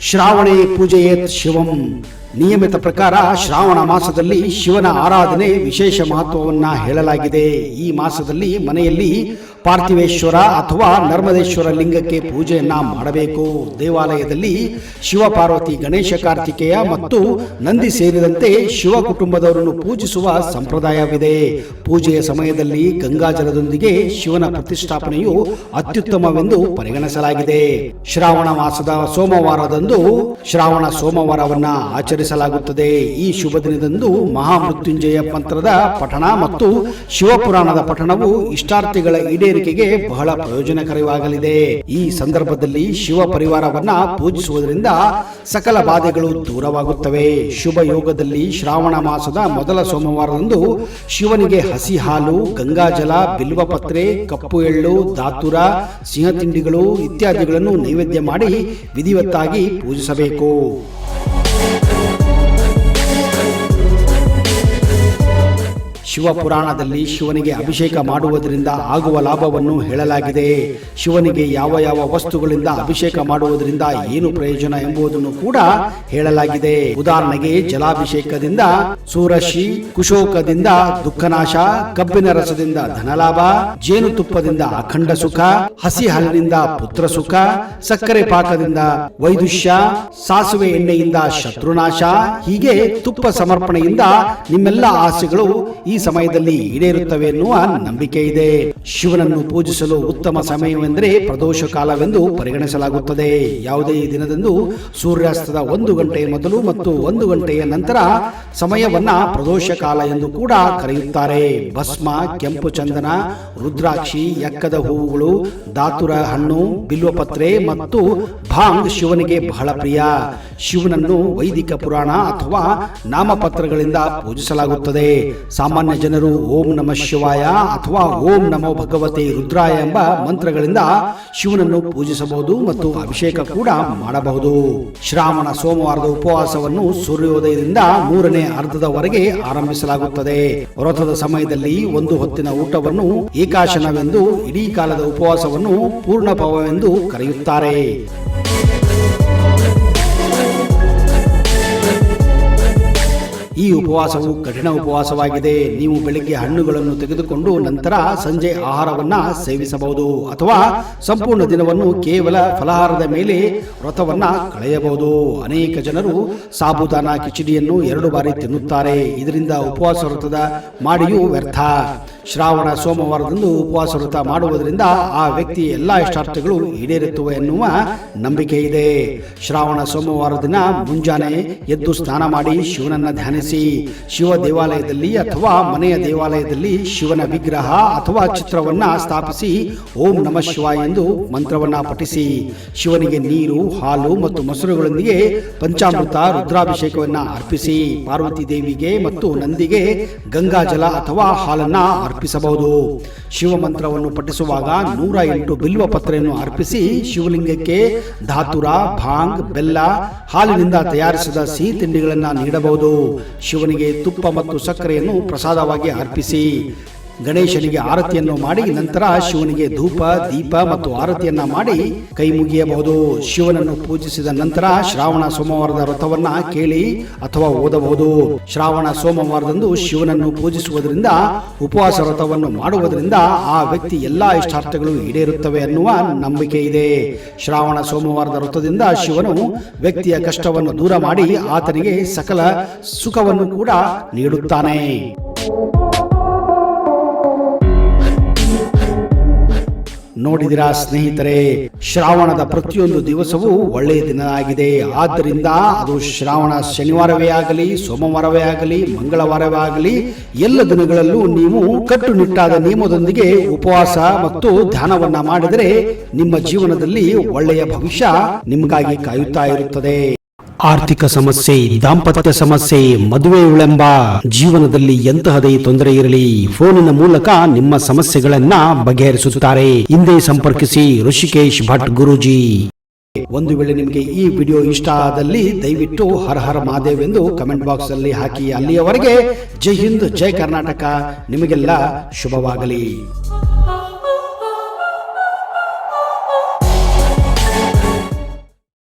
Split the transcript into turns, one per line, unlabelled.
ಶ್ರಾವಣೇ ಪೂಜೆಯೇತ್ ಶಿವಂ. ನಿಯಮಿತ ಪ್ರಕಾರ ಶ್ರಾವಣ ಮಾಸದಲ್ಲಿ ಶಿವನ ಆರಾಧನೆ ವಿಶೇಷ ಮಹತ್ವವನ್ನ ಹೇಳಲಾಗಿದೆ. ಈ ಮಾಸದಲ್ಲಿ ಮನೆಯಲ್ಲಿ ಪಾರ್ಥಿವೇಶ್ವರ ಅಥವಾ ನರ್ಮದೇಶ್ವರ ಲಿಂಗಕ್ಕೆ ಪೂಜೆಯನ್ನ ಮಾಡಬೇಕು. ದೇವಾಲಯದಲ್ಲಿ ಶಿವ ಪಾರ್ವತಿ, ಗಣೇಶ, ಕಾರ್ತಿಕೇಯ ಮತ್ತು ನಂದಿ ಸೇರಿದಂತೆ ಶಿವ ಕುಟುಂಬದವರನ್ನು ಪೂಜಿಸುವ ಸಂಪ್ರದಾಯವಿದೆ. ಪೂಜೆಯ ಸಮಯದಲ್ಲಿ ಗಂಗಾಜಲದೊಂದಿಗೆ ಶಿವನ ಪ್ರತಿಷ್ಠಾಪನೆಯು ಅತ್ಯುತ್ತಮವೆಂದು ಪರಿಗಣಿಸಲಾಗಿದೆ. ಶ್ರಾವಣ ಮಾಸದ ಸೋಮವಾರದಂದು ಶ್ರಾವಣ ಸೋಮವಾರವನ್ನ ಆಚರಿಸಲಾಗುತ್ತದೆ. ಈ ಶುಭ ದಿನದಂದು ಮಹಾಮೃತ್ಯುಂಜಯ ಮಂತ್ರದ ಪಠಣ ಮತ್ತು ಶಿವಪುರಾಣದ ಪಠಣವು ಇಷ್ಟಾರ್ಥಿಗಳ ಈಡೇರಿಕೆಗೆ ಬಹಳ ಪ್ರಯೋಜನಕರವಾಗಲಿದೆ. ಈ ಸಂದರ್ಭದಲ್ಲಿ ಶಿವ ಪರಿವಾರವನ್ನ ಪೂಜಿಸುವುದರಿಂದ ಸಕಲ ಬಾಧೆಗಳು ದೂರವಾಗುತ್ತವೆ. ಶುಭ ಯೋಗದಲ್ಲಿ ಶ್ರಾವಣ ಮಾಸದ ಮೊದಲ ಸೋಮವಾರದಂದು ಶಿವನಿಗೆ ಹಸಿ ಹಾಲು, ಗಂಗಾಜಲ, ಬಿಲ್ವಪತ್ರೆ, ಕಪ್ಪು ಎಳ್ಳು, ದಾತುರ, ಸಿಂಹತಿಂಡಿಗಳು ಇತ್ಯಾದಿಗಳನ್ನು ನೈವೇದ್ಯ ಮಾಡಿ ವಿಧಿವತ್ತಾಗಿ ಪೂಜಿಸಬೇಕು. ಶಿವಪುರಾಣದಲ್ಲಿ ಶಿವನಿಗೆ ಅಭಿಷೇಕ ಮಾಡುವುದರಿಂದ ಆಗುವ ಲಾಭವನ್ನು ಹೇಳಲಾಗಿದೆ. ಶಿವನಿಗೆ ಯಾವ ಯಾವ ವಸ್ತುಗಳಿಂದ ಅಭಿಷೇಕ ಮಾಡುವುದರಿಂದ ಏನು ಪ್ರಯೋಜನ ಎಂಬುದನ್ನು ಕೂಡ ಹೇಳಲಾಗಿದೆ. ಉದಾಹರಣೆಗೆ ಜಲಾಭಿಷೇಕದಿಂದ ಸೂರಶಿ, ಕುಶೋಕದಿಂದ ದುಃಖನಾಶ, ಕಬ್ಬಿನ ರಸದಿಂದ ಧನಲಾಭ, ಜೇನುತುಪ್ಪದಿಂದ ಅಖಂಡ ಸುಖ, ಹಸಿ ಹಾಲಿನಿಂದ ಪುತ್ರ ಸುಖ, ಸಕ್ಕರೆ ಪಾಕದಿಂದ ವೈದುಷ್ಯ, ಸಾಸುವೆ ಎಣ್ಣೆಯಿಂದ ಶತ್ರುನಾಶ, ಹೀಗೆ ತುಪ್ಪ ಸಮರ್ಪಣೆಯಿಂದ ನಿಮ್ಮೆಲ್ಲ ಆಸೆಗಳು ಈ ಸಮಯದಲ್ಲಿ ಈಡೇರುತ್ತವೆ ಎನ್ನುವ ನಂಬಿಕೆ ಇದೆ. ಶಿವನನ್ನು ಪೂಜಿಸಲು ಉತ್ತಮ ಸಮಯವೆಂದರೆ ಪ್ರದೋಷ ಕಾಲವೆಂದು ಪರಿಗಣಿಸಲಾಗುತ್ತದೆ. ಯಾವುದೇ ದಿನದಂದು ಸೂರ್ಯಾಸ್ತದ 1 ಗಂಟೆಯ ಮೊದಲು ಮತ್ತು 1 ಗಂಟೆಯ ನಂತರ ಸಮಯವನ್ನ ಪ್ರದೋಷ ಕಾಲ ಎಂದು ಕೂಡ ಕರೆಯುತ್ತಾರೆ. ಭಸ್ಮ, ಕೆಂಪು ಚಂದನ, ರುದ್ರಾಕ್ಷಿ, ಎಕ್ಕದ ಹೂವುಗಳು, ದಾತುರ ಹಣ್ಣು, ಬಿಲ್ವಪತ್ರೆ ಮತ್ತು ಭಾಂಗ್ ಶಿವನಿಗೆ ಬಹಳ ಪ್ರಿಯ. ಶಿವನನ್ನು ವೈದಿಕ ಪುರಾಣ ಅಥವಾ ನಾಮಪತ್ರಗಳಿಂದ ಪೂಜಿಸಲಾಗುತ್ತದೆ. ಸಾಮಾನ್ಯ ಜನರು ಓಂ ನಮಃ ಶಿವಾಯ ಅಥವಾ ಓಂ ನಮೋ ಭಗವತೆ ರುದ್ರಾಯ ಎಂಬ ಮಂತ್ರಗಳಿಂದ ಶಿವನನ್ನು ಪೂಜಿಸಬಹುದು ಮತ್ತು ಅಭಿಷೇಕ ಕೂಡ ಮಾಡಬಹುದು. ಶ್ರಾವಣ ಸೋಮವಾರದ ಉಪವಾಸವನ್ನು ಸೂರ್ಯೋದಯದಿಂದ 3ನೇ ಅರ್ಧದವರೆಗೆ ಆರಂಭಿಸಲಾಗುತ್ತದೆ. ವ್ರತದ ಸಮಯದಲ್ಲಿ ಒಂದು ಹೊತ್ತಿನ ಊಟವನ್ನು ಏಕಾಶನವೆಂದು, ಇಡೀ ಕಾಲದ ಉಪವಾಸವನ್ನು ಪೂರ್ಣಪವವೆಂದು ಕರೆಯುತ್ತಾರೆ. ಈ ಉಪವಾಸವು ಕಠಿಣ ಉಪವಾಸವಾಗಿದೆ. ನೀವು ಬೆಳಿಗ್ಗೆ ಹಣ್ಣುಗಳನ್ನು ತೆಗೆದುಕೊಂಡು ನಂತರ ಸಂಜೆ ಆಹಾರವನ್ನ ಸೇವಿಸಬಹುದು ಅಥವಾ ಸಂಪೂರ್ಣ ದಿನವನ್ನು ಕೇವಲ ಫಲಹಾರದ ಮೇಲೆ ವ್ರತವನ್ನ ಕಳೆಯಬಹುದು. ಅನೇಕ ಜನರು ಸಾಬುದಾನ ಕಿಚಡಿಯನ್ನು 2 ಬಾರಿ ತಿನ್ನುತ್ತಾರೆ. ಇದರಿಂದ ಉಪವಾಸ ವ್ರತದ ಮಾಡಿಯೂ ವ್ಯರ್ಥ. ಶ್ರಾವಣ ಸೋಮವಾರದಂದು ಉಪವಾಸ ವ್ರತ ಮಾಡುವುದರಿಂದ ಆ ವ್ಯಕ್ತಿಯ ಎಲ್ಲಾ ಇಷ್ಟಾರ್ಥಗಳು ಈಡೇರುತ್ತವೆ ಎನ್ನುವ ನಂಬಿಕೆ ಇದೆ. ಶ್ರಾವಣ ಸೋಮವಾರ ದಿನ ಮುಂಜಾನೆ ಎದ್ದು ಸ್ನಾನ ಮಾಡಿ ಶಿವನನ್ನ ಧ್ಯಾನಿಸಿ, ಶಿವ ದೇವಾಲಯದಲ್ಲಿ ಅಥವಾ ಮನೆಯ ದೇವಾಲಯದಲ್ಲಿ ಶಿವನ ವಿಗ್ರಹ ಅಥವಾ ಚಿತ್ರವನ್ನ ಸ್ಥಾಪಿಸಿ ಓಂ ನಮಃ ಶಿವಾಯ ಎಂದು ಮಂತ್ರವನ್ನ ಪಠಿಸಿ, ಶಿವನಿಗೆ ನೀರು, ಹಾಲು ಮತ್ತು ಮೊಸರುಗಳೊಂದಿಗೆ ಪಂಚಾಮೃತ, ರುದ್ರಾಭಿಷೇಕವನ್ನ ಅರ್ಪಿಸಿ, ಪಾರ್ವತಿ ದೇವಿಗೆ ಮತ್ತು ನಂದಿಗೆ ಗಂಗಾಜಲ ಅಥವಾ ಹಾಲನ್ನ ಅರ್ಪಿಸಬಹುದು. ಶಿವ ಮಂತ್ರವನ್ನು ಪಠಿಸುವಾಗ 108 ಬಿಲ್ವ ಪತ್ರೆಯನ್ನು ಅರ್ಪಿಸಿ ಶಿವಲಿಂಗಕ್ಕೆ ಧಾತುರ, ಭಾಂಗ್, ಬೆಲ್ಲ, ಹಾಲಿನಿಂದ ತಯಾರಿಸಿದ ಸಿಹಿ ತಿಂಡಿಗಳನ್ನು ನೀಡಬಹುದು. ಶಿವನಿಗೆ ತುಪ್ಪ ಮತ್ತು ಸಕ್ಕರೆಯನ್ನು ಪ್ರಸಾದವಾಗಿ ಅರ್ಪಿಸಿ ಗಣೇಶನಿಗೆ ಆರತಿಯನ್ನು ಮಾಡಿ ನಂತರ ಶಿವನಿಗೆ ಧೂಪ, ದೀಪ ಮತ್ತು ಆರತಿಯನ್ನ ಮಾಡಿ ಕೈ ಮುಗಿಯಬಹುದು. ಶಿವನನ್ನು ಪೂಜಿಸಿದ ನಂತರ ಶ್ರಾವಣ ಸೋಮವಾರದ ವ್ರತವನ್ನ ಕೇಳಿ ಅಥವಾ ಓದಬಹುದು. ಶ್ರಾವಣ ಸೋಮವಾರದಂದು ಶಿವನನ್ನು ಪೂಜಿಸುವುದರಿಂದ, ಉಪವಾಸ ವ್ರತವನ್ನು ಮಾಡುವುದರಿಂದ ಆ ವ್ಯಕ್ತಿ ಎಲ್ಲಾ ಇಷ್ಟಾರ್ಥಗಳು ಈಡೇರುತ್ತವೆ ಅನ್ನುವ ನಂಬಿಕೆ ಇದೆ. ಶ್ರಾವಣ ಸೋಮವಾರದ ವ್ರತದಿಂದ ಶಿವನು ವ್ಯಕ್ತಿಯ ಕಷ್ಟವನ್ನು ದೂರ ಮಾಡಿ ಆತನಿಗೆ ಸಕಲ ಸುಖವನ್ನು ಕೂಡ ನೀಡುತ್ತಾನೆ. ನೋಡಿದಿರಾ ಸ್ನೇಹಿತರೆ, ಶ್ರಾವಣದ ಪ್ರತಿಯೊಂದು ದಿವಸವೂ ಒಳ್ಳೆಯ ದಿನ ಆಗಿದೆ. ಆದ್ದರಿಂದ ಅದು ಶ್ರಾವಣ ಶನಿವಾರವೇ ಆಗಲಿ, ಸೋಮವಾರವೇ ಆಗಲಿ, ಮಂಗಳವಾರವೇ ಆಗಲಿ, ಎಲ್ಲ ದಿನಗಳಲ್ಲೂ ನೀವು ಕಟ್ಟುನಿಟ್ಟಾದ ನಿಯಮದೊಂದಿಗೆ ಉಪವಾಸ ಮತ್ತು ಧ್ಯಾನವನ್ನ ಮಾಡಿದರೆ ನಿಮ್ಮ ಜೀವನದಲ್ಲಿ ಒಳ್ಳೆಯ ಭವಿಷ್ಯ ನಿಮಗಾಗಿ ಕಾಯುತ್ತಾ ಇರುತ್ತದೆ. ಆರ್ಥಿಕ ಸಮಸ್ಯೆ, ದಾಂಪತ್ಯ ಸಮಸ್ಯೆ, ಮದುವೆ ವಿಳಂಬ, ಜೀವನದಲ್ಲಿ ಎಂತಹದೇ ತೊಂದರೆ ಇರಲಿ ಫೋನಿನ ಮೂಲಕ ನಿಮ್ಮ ಸಮಸ್ಯೆಗಳನ್ನ ಬಗೆಹರಿಸುತ್ತಾರೆ. ಹಿಂದೆ ಸಂಪರ್ಕಿಸಿ ಋಷಿಕೇಶ್ ಭಟ್ ಗುರೂಜಿ. ಒಂದು ವೇಳೆ ನಿಮಗೆ ಈ ವಿಡಿಯೋ ಇಷ್ಟ ಆದಲ್ಲಿ ದಯವಿಟ್ಟು ಹರ ಹರ ಮಹಾದೇವ್ ಎಂದು ಕಮೆಂಟ್ ಬಾಕ್ಸ್ ಅಲ್ಲಿ ಹಾಕಿ. ಅಲ್ಲಿಯವರೆಗೆ ಜೈ ಹಿಂದ್, ಜೈ ಕರ್ನಾಟಕ. ನಿಮಗೆಲ್ಲ ಶುಭವಾಗಲಿ.